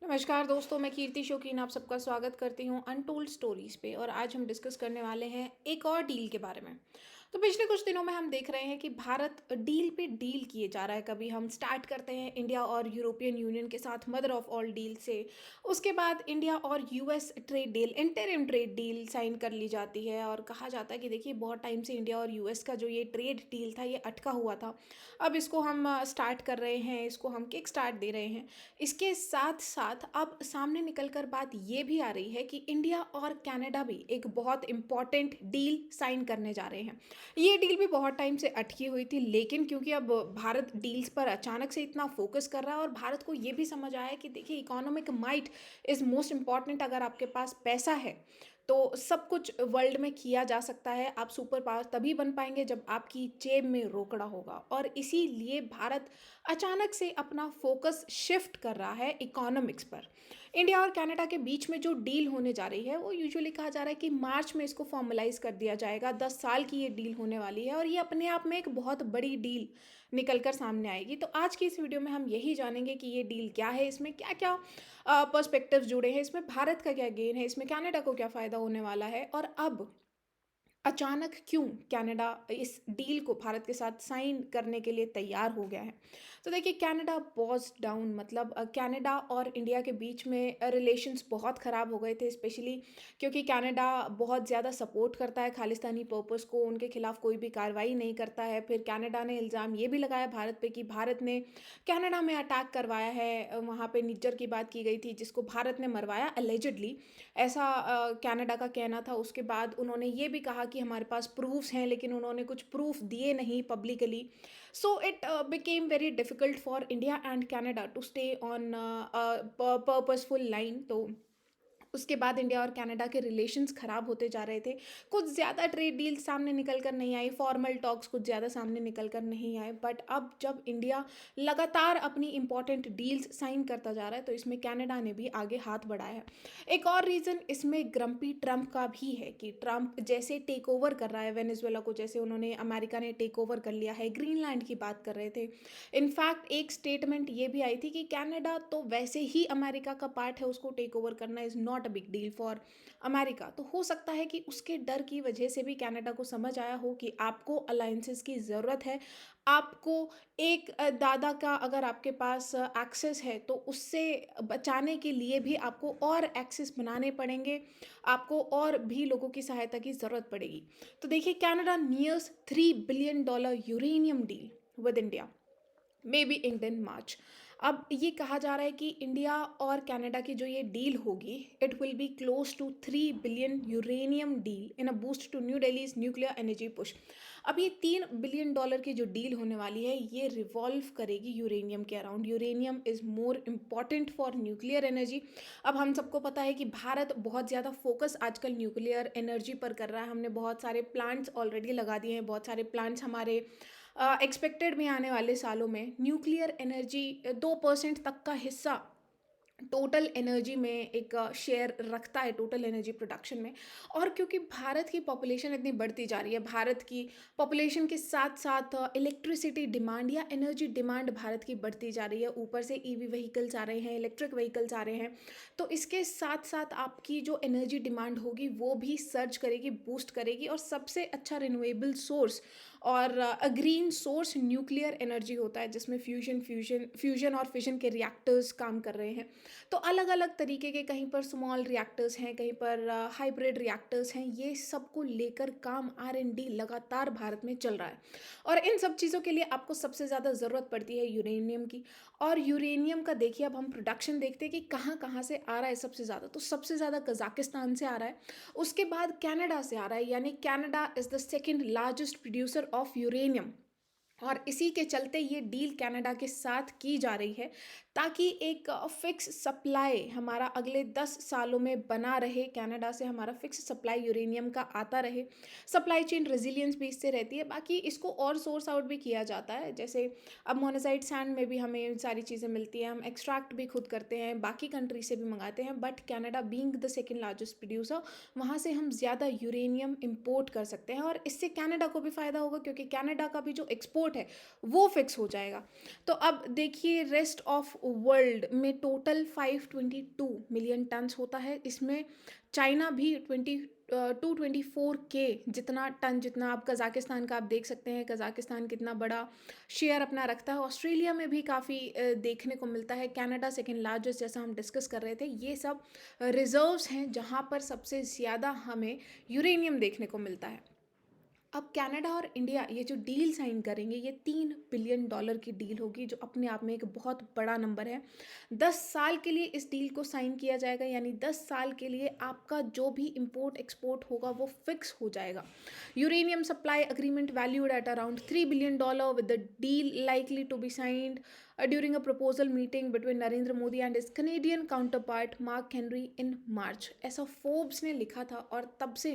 नमस्कार दोस्तों, मैं कीर्ति शौकीन आप सबका स्वागत करती हूँ अनटोल्ड स्टोरीज पे। और आज हम डिस्कस करने वाले हैं एक और डील के बारे में। तो पिछले कुछ दिनों में हम देख रहे हैं कि भारत डील पे डील किए जा रहा है। कभी हम स्टार्ट करते हैं इंडिया और यूरोपियन यूनियन के साथ मदर ऑफ ऑल डील से। उसके बाद इंडिया और US trade deal, interim trade deal sign कर ली जाती है और कहा जाता है कि देखिए बहुत टाइम से इंडिया और यूएस का जो ये ट्रेड डील था ये अटका हुआ था। अब इसको हम स्टार्ट कर रहे हैं, इसको हम किक स्टार्ट दे रहे हैं। इसके साथ साथ अब सामने निकल कर बात ये भी आ रही है कि इंडिया और कनाडा भी एक बहुत इंपॉर्टेंट डील साइन करने जा रहे हैं। ये डील भी बहुत टाइम से अटकी हुई थी, लेकिन क्योंकि अब भारत डील्स पर अचानक से इतना फोकस कर रहा है और भारत को ये भी समझ आया है कि देखिए economic might is most important. अगर आपके पास पैसा है तो सब कुछ वर्ल्ड में किया जा सकता है। आप सुपर पावर तभी बन पाएंगे जब आपकी जेब में रोकड़ा होगा, और इसीलिए भारत अचानक से अपना फोकस शिफ्ट कर रहा है इकोनॉमिक्स पर। इंडिया और कनाडा के बीच में जो डील होने जा रही है वो यूजुअली कहा जा रहा है कि मार्च में इसको फॉर्मलाइज कर दिया जाएगा। 10 साल की ये डील होने वाली है और ये अपने आप में एक बहुत बड़ी डील निकल कर सामने आएगी। तो आज की इस वीडियो में हम यही जानेंगे कि ये डील क्या है, इसमें क्या क्या पर्सपेक्टिव्स जुड़े हैं, इसमें भारत का क्या गेन है, इसमें कनाडा को क्या फ़ायदा होने वाला है, और अब अचानक क्यों कनाडा इस डील को भारत के साथ साइन करने के लिए तैयार हो गया है। तो देखिए, कनाडा पॉज डाउन, मतलब कनाडा और इंडिया के बीच में रिलेशंस बहुत ख़राब हो गए थे, स्पेशली क्योंकि कनाडा बहुत ज़्यादा सपोर्ट करता है खालिस्तानी पर्पस को, उनके खिलाफ कोई भी कार्रवाई नहीं करता है। फिर कनाडा ने इल्ज़ाम ये भी लगाया भारत पे कि भारत ने कनाडा में अटैक करवाया है। वहाँ पे निज्जर की बात की गई थी जिसको भारत ने मरवाया अलेजिडली, ऐसा कनाडा का कहना था। उसके बाद उन्होंने ये भी कहा कि हमारे पास प्रूफ्स हैं, लेकिन उन्होंने कुछ प्रूफ दिए नहीं publicly. So it became very difficult for India and Canada to stay on purposeful line. तो उसके बाद इंडिया और कनाडा के रिलेशंस ख़राब होते जा रहे थे। कुछ ज़्यादा ट्रेड डील सामने निकल कर नहीं आई, फॉर्मल टॉक्स कुछ ज़्यादा सामने निकल कर नहीं आए। बट अब जब इंडिया लगातार अपनी इंपॉर्टेंट डील्स साइन करता जा रहा है तो इसमें कनाडा ने भी आगे हाथ बढ़ाया है। एक और रीज़न इसमें ग्रम्पी ट्रम्प का भी है कि ट्रम्प जैसे टेक ओवर कर रहा है वेनेजुएला को, जैसे उन्होंने अमेरिका ने टेक ओवर कर लिया है, ग्रीनलैंड की बात कर रहे थे। इनफैक्ट एक स्टेटमेंट ये भी आई थी कि कनाडा तो वैसे ही अमेरिका का पार्ट है, उसको टेक ओवर करना is not a big deal for America. तो हो सकता है कि उसके डर की वजह से भी कनाडा को समझ आया हो कि आपको अलायंसेस की ज़रूरत है। आपको एक दादा का अगर आपके पास एक्सेस है तो उससे बचाने के लिए भी आपको और एक्सेस बनाने पड़ेंगे, आपको और भी लोगों की सहायता की ज़रूरत पड़ेगी। तो देखिए, Canada nears $3 billion uranium deal with India, may be in March. अब ये कहा जा रहा है कि इंडिया और कनाडा की जो ये डील होगी, it will be close to 3 billion uranium deal in a boost to New Delhi's nuclear energy push. अब ये $3 बिलियन की जो डील होने वाली है ये रिवॉल्व करेगी यूरेनियम के around. Uranium is more important for nuclear energy. अब हम सबको पता है कि भारत बहुत ज़्यादा फोकस आजकल न्यूक्लियर एनर्जी पर कर रहा है। हमने बहुत सारे प्लांट्स ऑलरेडी लगा दिए हैं, बहुत सारे प्लांट्स हमारे एक्सपेक्टेड भी आने वाले सालों में। न्यूक्लियर एनर्जी 2% तक का हिस्सा टोटल एनर्जी में एक शेयर रखता है, टोटल एनर्जी प्रोडक्शन में। और क्योंकि भारत की पॉपुलेशन इतनी बढ़ती जा रही है, भारत की पॉपुलेशन के साथ साथ इलेक्ट्रिसिटी डिमांड या एनर्जी डिमांड भारत की बढ़ती जा रही है। ऊपर से ईवी व्हीकल्स आ रहे हैं, इलेक्ट्रिक व्हीकल्स आ रहे हैं, तो इसके साथ साथ आपकी जो एनर्जी डिमांड होगी वो भी सर्ज करेगी, बूस्ट करेगी। और सबसे अच्छा रिन्यूएबल सोर्स और ग्रीन सोर्स न्यूक्लियर एनर्जी होता है, जिसमें फ्यूजन और फिशन के रिएक्टर्स काम कर रहे हैं। तो अलग अलग तरीके के, कहीं पर स्मॉल रिएक्टर्स हैं, कहीं पर हाइब्रिड रिएक्टर्स हैं, ये सब को लेकर काम R&D लगातार भारत में चल रहा है। और इन सब चीज़ों के लिए आपको सबसे ज़्यादा ज़रूरत पड़ती है यूरेनियम की। और यूरेनियम का देखिए, अब हम प्रोडक्शन देखते हैं कि कहाँ कहाँ से आ रहा है सबसे ज़्यादा। तो सबसे ज़्यादा कजाकिस्तान से आ रहा है, उसके बाद कनाडा से आ रहा है, यानी Canada is the second largest producer of uranium. और इसी के चलते ये डील कनाडा के साथ की जा रही है, ताकि एक फिक्स सप्लाई हमारा अगले 10 सालों में बना रहे। कनाडा से हमारा फिक्स सप्लाई यूरेनियम का आता रहे। सप्लाई चेन रेजिलियंस भी इससे रहती है। बाकी इसको और सोर्स आउट भी किया जाता है, जैसे अब मोनाजाइट सैंड में भी हमें सारी चीज़ें मिलती हैं, हम एक्सट्रैक्ट भी खुद करते हैं, बाकी कंट्री से भी मंगाते हैं। But Canada being the second largest producer, वहाँ से हम ज़्यादा यूरेनियम इंपोर्ट कर सकते हैं। और इससे कनाडा को भी फ़ायदा होगा, क्योंकि कनाडा का भी जो एक्सपोर्ट एक्सपोर्ट है वो फिक्स हो जाएगा। तो अब देखिए रेस्ट ऑफ वर्ल्ड में टोटल 522 मिलियन टन्स होता है, इसमें चाइना भी 224 के जितना टन, जितना आप कज़ाकिस्तान का आप देख सकते हैं कज़ाकिस्तान कितना बड़ा शेयर अपना रखता है। ऑस्ट्रेलिया में भी काफ़ी देखने को मिलता है। कनाडा सेकेंड लार्जेस्ट, जैसा हम डिस्कस कर रहे थे। ये सब रिजर्व्स हैं जहाँ पर सबसे ज़्यादा हमें यूरेनियम देखने को मिलता है। अब कनाडा और इंडिया ये जो डील साइन करेंगे, ये $3 बिलियन की डील होगी, जो अपने आप में एक बहुत बड़ा नंबर है। 10 साल के लिए इस डील को साइन किया जाएगा, यानी 10 साल के लिए आपका जो भी इंपोर्ट एक्सपोर्ट होगा वो फिक्स हो जाएगा। Uranium supply agreement valued at around $3 billion with the deal likely to be signed during a proposal meeting between Narendra Modi and his Canadian counterpart Mark Henry in March, ऐसा फोर्ब्स ने लिखा था। और तब से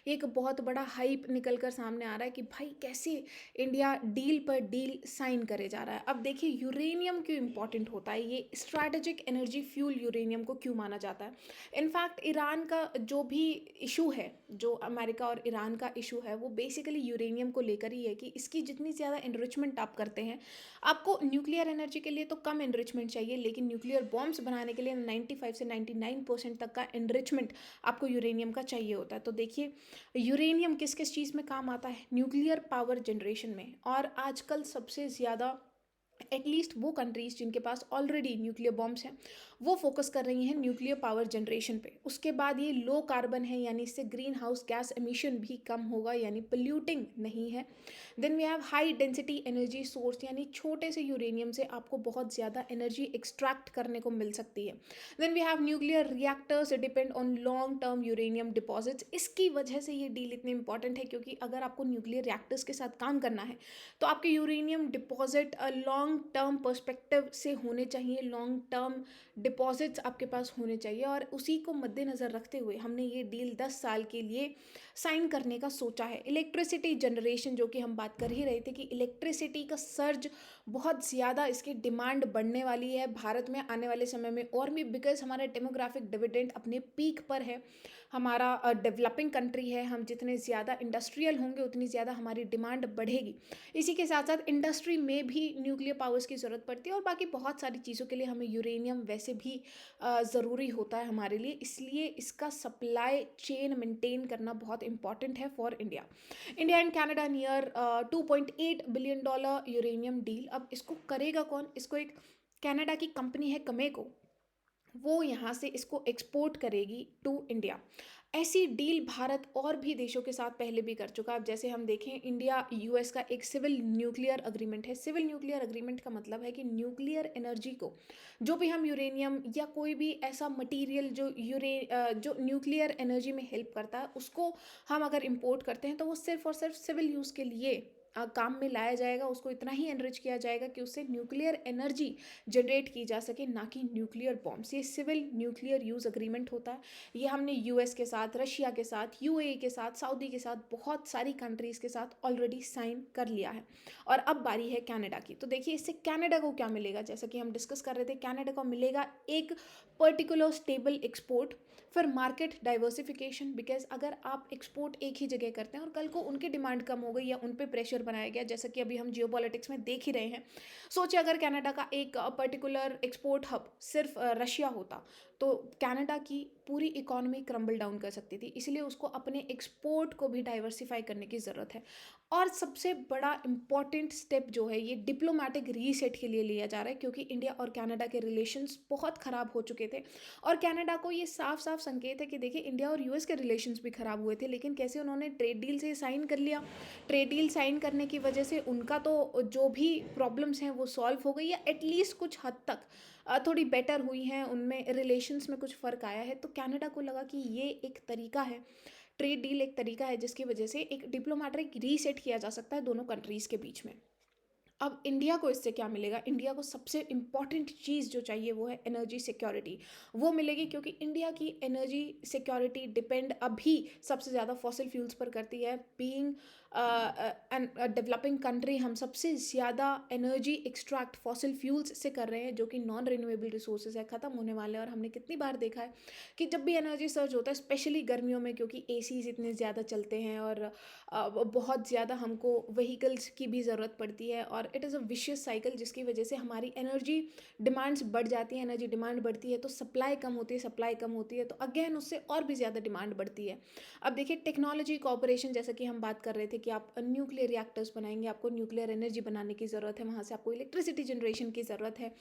एक बहुत बड़ा हाइप निकल कर सामने आ रहा है कि भाई कैसे इंडिया डील पर डील साइन करे जा रहा है। अब देखिए यूरेनियम क्यों इंपॉर्टेंट होता है, ये स्ट्रैटेजिक एनर्जी फ्यूल यूरेनियम को क्यों माना जाता है। इनफैक्ट ईरान का जो भी इशू है, जो अमेरिका और ईरान का इशू है, वो बेसिकली यूरेनियम को लेकर ही है कि इसकी जितनी ज़्यादा एनरिचमेंट आप करते हैं, आपको न्यूक्लियर एनर्जी के लिए तो कम एनरिचमेंट चाहिए, लेकिन न्यूक्लियर बॉम्ब्स बनाने के लिए 95 से 99% तक का एनरिचमेंट आपको यूरेनियम का चाहिए होता है। तो देखिए यूरेनियम किस किस चीज़ में काम आता है, न्यूक्लियर पावर जनरेशन में। और आजकल सबसे ज़्यादा एटलीस्ट वो कंट्रीज़ जिनके पास ऑलरेडी न्यूक्लियर बॉम्ब्स हैं वो फोकस कर रही हैं न्यूक्लियर पावर जनरेशन पे। उसके बाद ये लो कार्बन है, यानी इससे ग्रीन हाउस गैस एमिशन भी कम होगा, यानी पोल्यूटिंग नहीं है। Then we have high density energy source, यानी छोटे से यूरेनियम से आपको बहुत ज़्यादा एनर्जी एक्सट्रैक्ट करने को मिल सकती है। Then we have nuclear reactors depend on long term uranium deposits. इसकी वजह से ये डील इतनी इंपॉर्टेंट है, क्योंकि अगर आपको न्यूक्लियर रिएक्टर्स के साथ काम करना है तो आपके uranium deposit long term perspective से होने चाहिए, लॉन्ग टर्म डिपॉजिट्स आपके पास होने चाहिए। और उसी को मद्देनज़र रखते हुए हमने ये डील 10 साल के लिए साइन करने का सोचा है। इलेक्ट्रिसिटी जनरेशन, जो कि हम बात कर ही रहे थे कि इलेक्ट्रिसिटी का सर्ज बहुत ज़्यादा, इसकी डिमांड बढ़ने वाली है भारत में आने वाले समय में और भी, बिकॉज हमारा डेमोग्राफिक डिविडेंड अपने पीक पर है। हमारा डेवलपिंग कंट्री है, हम जितने ज़्यादा इंडस्ट्रियल होंगे उतनी ज़्यादा हमारी डिमांड बढ़ेगी। इसी के साथ साथ इंडस्ट्री में भी न्यूक्लियर पावर्स की ज़रूरत पड़ती है और बाकी बहुत सारी चीज़ों के लिए हमें यूरेनियम वैसे भी ज़रूरी होता है हमारे लिए। इसलिए इसका सप्लाई चेन मेंटेन करना बहुत इंपॉर्टेंट है for India. India and Canada near $2.8 billion uranium deal. अब इसको करेगा कौन, इसको एक कनाडा की कंपनी है कमेको, वो यहाँ से इसको एक्सपोर्ट करेगी टू इंडिया। ऐसी डील भारत और भी देशों के साथ पहले भी कर चुका है। अब जैसे हम देखें, इंडिया यूएस का एक सिविल न्यूक्लियर अग्रीमेंट है। सिविल न्यूक्लियर अग्रीमेंट का मतलब है कि न्यूक्लियर एनर्जी को, जो भी हम यूरेनियम या कोई भी ऐसा मटेरियल जो न्यूक्लियर एनर्जी में हेल्प करता है, उसको हम अगर इंपोर्ट करते हैं तो वो सिर्फ और सिर्फ सिविल यूज़ के लिए काम में लाया जाएगा। उसको इतना ही एनरिच किया जाएगा कि उससे न्यूक्लियर एनर्जी जनरेट की जा सके, ना कि न्यूक्लियर बॉम्ब्स। ये सिविल न्यूक्लियर यूज़ अग्रीमेंट होता है। ये हमने यूएस के साथ, रशिया के साथ, यूएई के साथ, सऊदी के साथ, बहुत सारी कंट्रीज़ के साथ ऑलरेडी साइन कर लिया है। और अब बारी है कनाडा की। तो देखिए इससे कनाडा को क्या मिलेगा, जैसा कि हम डिस्कस कर रहे थे, कनाडा को मिलेगा एक पर्टिकुलर स्टेबल एक्सपोर्ट, फिर मार्केट डाइवर्सिफिकेशन। बिकॉज अगर आप एक्सपोर्ट एक ही जगह करते हैं और कल को उनकी डिमांड कम हो गई या उन पे प्रेशर बनाया गया, जैसा कि अभी हम जियोपॉलिटिक्स में देख ही रहे हैं। सोचिए अगर कनाडा का एक पर्टिकुलर एक्सपोर्ट हब सिर्फ रशिया होता तो कनाडा की पूरी इकोनॉमी क्रम्बल डाउन कर सकती थी। इसलिए उसको अपने एक्सपोर्ट को भी डाइवर्सिफाई करने की ज़रूरत है। और सबसे बड़ा इम्पॉर्टेंट स्टेप जो है, ये डिप्लोमेटिक रीसेट के लिए लिया जा रहा है, क्योंकि इंडिया और कनाडा के रिलेशंस बहुत ख़राब हो चुके थे। और कनाडा को ये साफ साफ संकेत है कि देखिए इंडिया और यूएस के रिलेशंस भी ख़राब हुए थे, लेकिन कैसे उन्होंने ट्रेड डील से साइन कर लिया। ट्रेड डील साइन करने की वजह से उनका तो जो भी प्रॉब्लम्स हैं वो सॉल्व हो गई, या एटलीस्ट कुछ हद तक थोड़ी बेटर हुई हैं, उनमें रिलेशंस में कुछ फ़र्क आया है। तो कनाडा को लगा कि ये एक तरीका है, ट्रेड डील एक तरीका है जिसकी वजह से एक डिप्लोमेटिक रीसेट किया जा सकता है दोनों कंट्रीज़ के बीच में। अब इंडिया को इससे क्या मिलेगा, इंडिया को सबसे इम्पॉर्टेंट चीज़ जो चाहिए वो है एनर्जी सिक्योरिटी। वो मिलेगी क्योंकि इंडिया की एनर्जी सिक्योरिटी डिपेंड अभी सबसे ज़्यादा फॉसिल फ्यूल्स पर करती है। बीइंग एंड डेवलपिंग कंट्री हम सबसे ज़्यादा एनर्जी एक्सट्रैक्ट फॉसिल फ्यूल्स से कर रहे हैं, जो कि नॉन रिन्यूएबल रिसोर्सेज है, ख़त्म होने वाले हैं। और हमने कितनी बार देखा है कि जब भी एनर्जी सर्च होता है, स्पेशली गर्मियों में, क्योंकि एसीज इतने ज़्यादा चलते हैं और बहुत ज़्यादा हमको व्हीकल्स की भी ज़रूरत पड़ती है, और it is a vicious cycle जिसकी वजह से हमारी एनर्जी डिमांड्स बढ़ जाती है। एनर्जी डिमांड बढ़ती है तो सप्लाई कम होती है, सप्लाई कम होती है तो अगेन उससे और भी ज़्यादा डिमांड बढ़ती है। अब देखिए, टेक्नोलॉजी कॉपरेशन, जैसा कि हम बात कर रहे थे कि आप न्यूक्लियर रिएक्टर्स बनाएंगे, आपको न्यूक्लियर एनर्जी बनाने की ज़रूरत है, वहाँ से आपको इलेक्ट्रिसिटी जनरेशन की ज़रूरत है।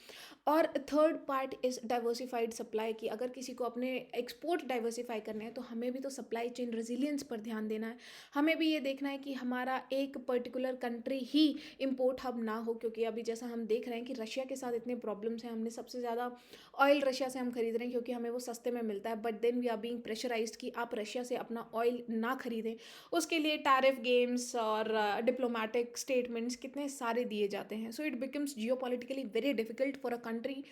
और third part is diversified supply की। अगर किसी को अपने एक्सपोर्ट डाइवर्सिफाई करने हैं तो हमें भी तो सप्लाई चेन रेजिलियंस पर ध्यान देना है। हमें भी ये देखना है कि हमारा एक पर्टिकुलर कंट्री ही इम्पोर्ट हब ना हो, क्योंकि अभी जैसा हम देख रहे हैं कि रशिया के साथ इतने प्रॉब्लम्स हैं। हमने सबसे ज़्यादा ऑयल रशिया से हम खरीद रहे हैं क्योंकि हमें वो सस्ते में मिलता है, but then we are being pressurised कि आप रशिया से अपना ऑयल ना खरीदें। उसके लिए टैरिफ गेम्स और डिप्लोमेटिक स्टेटमेंट्स कितने सारे दिए जाते हैं। So it becomes geopolitically very difficult for a country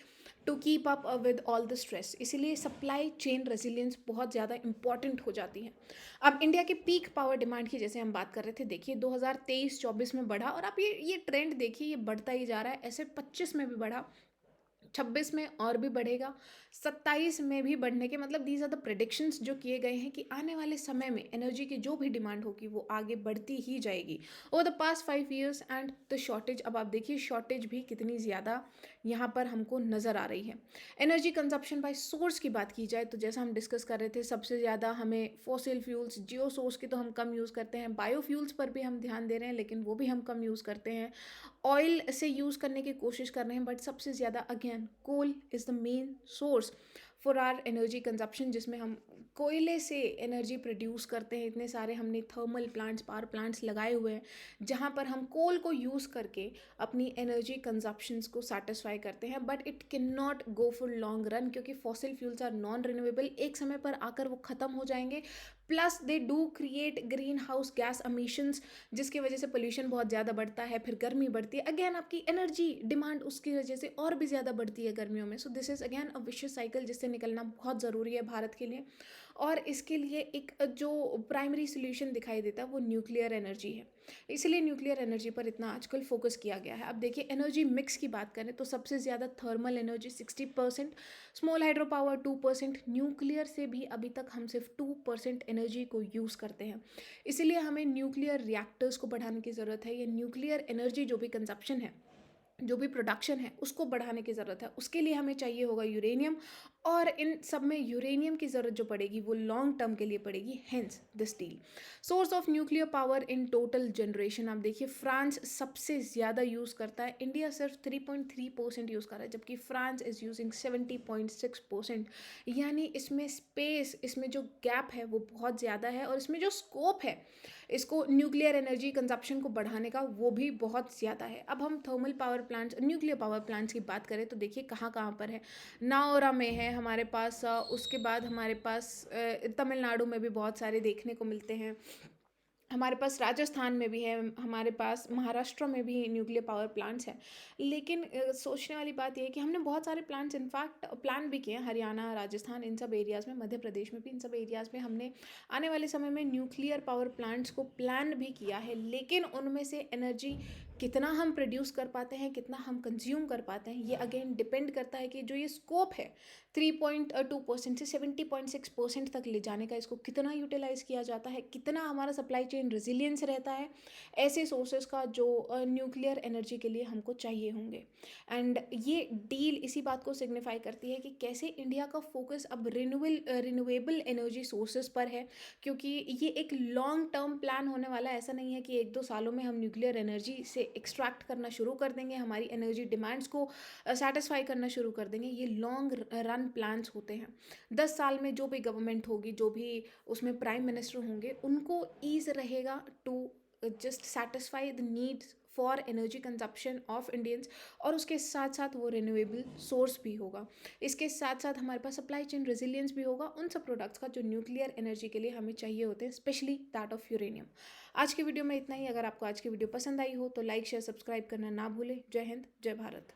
to keep up with all the stress. इसीलिए सप्लाई चेन रेजिलियंस बहुत ज़्यादा इंपॉर्टेंट हो जाती है। अब इंडिया के पीक पावर डिमांड की जैसे हम बात कर रहे थे, देखिए 2023-24 में बढ़ा, और आप ये ट्रेंड देखिए, ये बढ़ता ही जा रहा है। ऐसे 25 में भी बढ़ा, 26 में और भी बढ़ेगा, 27 में भी बढ़ने के मतलब दीज आर द प्रेडिक्शंस जो किए गए हैं कि आने वाले समय में एनर्जी की जो भी डिमांड होगी वो आगे बढ़ती ही जाएगी over the past 5 years। And the shortage, अब आप देखिए शॉर्टेज भी कितनी ज़्यादा यहाँ पर हमको नज़र आ रही है। एनर्जी कंजप्शन बाय सोर्स की बात की जाए तो जैसा हम डिस्कस कर रहे थे, सबसे ज़्यादा हमें फॉसिल फ्यूल्स, जियो सोर्स की तो हम कम यूज़ करते हैं, बायोफ्यूल्स पर भी हम ध्यान दे रहे हैं लेकिन वो भी हम कम यूज़ करते हैं, ऑयल से यूज़ करने की कोशिश कर रहे हैं, बट सबसे ज़्यादा again coal is the main source for our energy consumption, जिसमें हम कोयले से एनर्जी प्रोड्यूस करते हैं। इतने सारे हमने थर्मल प्लांट्स, पावर प्लांट्स लगाए हुए हैं जहाँ पर हम कोल को यूज़ करके अपनी एनर्जी कंजप्शंस को सेटिस्फाई करते हैं, but it can not go for long run, क्योंकि fossil fuels are non renewable. एक समय पर आकर वो ख़त्म हो जाएंगे, plus they do create greenhouse gas emissions, जिसकी वजह से पोल्यूशन बहुत ज़्यादा बढ़ता है, फिर गर्मी बढ़ती है, अगेन आपकी एनर्जी डिमांड उसकी वजह से और भी ज़्यादा बढ़ती है गर्मियों में। So this is again a vicious cycle जिससे निकलना बहुत ज़रूरी है भारत के लिए। और इसके लिए एक जो प्राइमरी सोल्यूशन दिखाई देता है वो न्यूक्लियर एनर्जी है, इसलिए न्यूक्लियर एनर्जी पर इतना आजकल फोकस किया गया है। अब देखिए, एनर्जी मिक्स की बात करें तो सबसे ज़्यादा thermal energy 60%, small hydro power 2%, nuclear से भी अभी तक हम सिर्फ 2% एनर्जी को यूज़ करते हैं। इसीलिए हमें न्यूक्लियर रिएक्टर्स को बढ़ाने की ज़रूरत है। ये न्यूक्लियर एनर्जी जो भी कंजप्शन है, जो भी प्रोडक्शन है, उसको बढ़ाने की ज़रूरत है। उसके लिए हमें चाहिए होगा यूरेनियम, और इन सब में यूरेनियम की ज़रूरत जो पड़ेगी वो लॉन्ग टर्म के लिए पड़ेगी, hence the steel. Source of nuclear power in total generation, आप देखिए फ्रांस सबसे ज़्यादा यूज़ करता है, इंडिया सिर्फ 3.3% यूज़ कर रहा है, जबकि फ्रांस इज़ यूजिंग 70.6%। यानी इसमें स्पेस, इसमें जो गैप है वो बहुत ज़्यादा है, और इसमें जो स्कोप है इसको न्यूक्लियर एनर्जी कंजप्शन को बढ़ाने का वो भी बहुत ज़्यादा है। अब हम thermal power plants, nuclear power plants की बात करें तो देखिए कहाँ कहाँ पर है। नाओरा में है हमारे पास, उसके बाद हमारे पास तमिलनाडु में भी बहुत सारे देखने को मिलते हैं, हमारे पास राजस्थान में भी है, हमारे पास महाराष्ट्र में भी न्यूक्लियर पावर प्लांट्स हैं। लेकिन सोचने वाली बात यह है कि हमने बहुत सारे प्लांट्स इनफैक्ट प्लान भी किए हैं, हरियाणा, राजस्थान, इन सब एरियाज़ में, मध्य प्रदेश में भी, इन सब एरियाज़ में हमने आने वाले समय में न्यूक्लियर पावर प्लांट्स को प्लान भी किया है। लेकिन उनमें से एनर्जी कितना हम प्रोड्यूस कर पाते हैं, कितना हम कंज्यूम कर पाते हैं, ये अगेन डिपेंड करता है कि जो ये स्कोप है 3.2% से 70.6% तक ले जाने का, इसको कितना यूटिलाइज़ किया जाता है, कितना हमारा सप्लाई चेन रेजिलियंस रहता है ऐसे सोर्सेज का जो न्यूक्लियर एनर्जी के लिए हमको चाहिए होंगे। एंड ये डील इसी बात को सिग्निफाई करती है कि कैसे इंडिया का फोकस अब रिन्यूएबल एनर्जी सोर्सेज पर है, क्योंकि ये एक लॉन्ग टर्म प्लान होने वाला है। ऐसा नहीं है कि 1-2 सालों में हम न्यूक्लियर एनर्जी से एक्सट्रैक्ट करना शुरू कर देंगे, हमारी एनर्जी डिमांड्स को सेटिस्फाई करना शुरू कर देंगे। ये लॉन्ग रन प्लान्स होते हैं। 10 साल में जो भी गवर्नमेंट होगी, जो भी उसमें प्राइम मिनिस्टर होंगे, उनको ईज रहेगा to just satisfy the needs for energy consumption of Indians, और उसके साथ साथ वो रिन्यूएबल सोर्स भी होगा। इसके साथ साथ हमारे पास सप्लाई चेन रेजिलियंस भी होगा उन सब प्रोडक्ट्स का जो न्यूक्लियर एनर्जी के लिए हमें चाहिए होते हैं, स्पेशली दैट ऑफ यूरेनियम। आज की वीडियो में इतना ही। अगर आपको आज की वीडियो पसंद आई हो तो लाइक, शेयर, सब्सक्राइब करना ना भूलें। जय हिंद, जय भारत।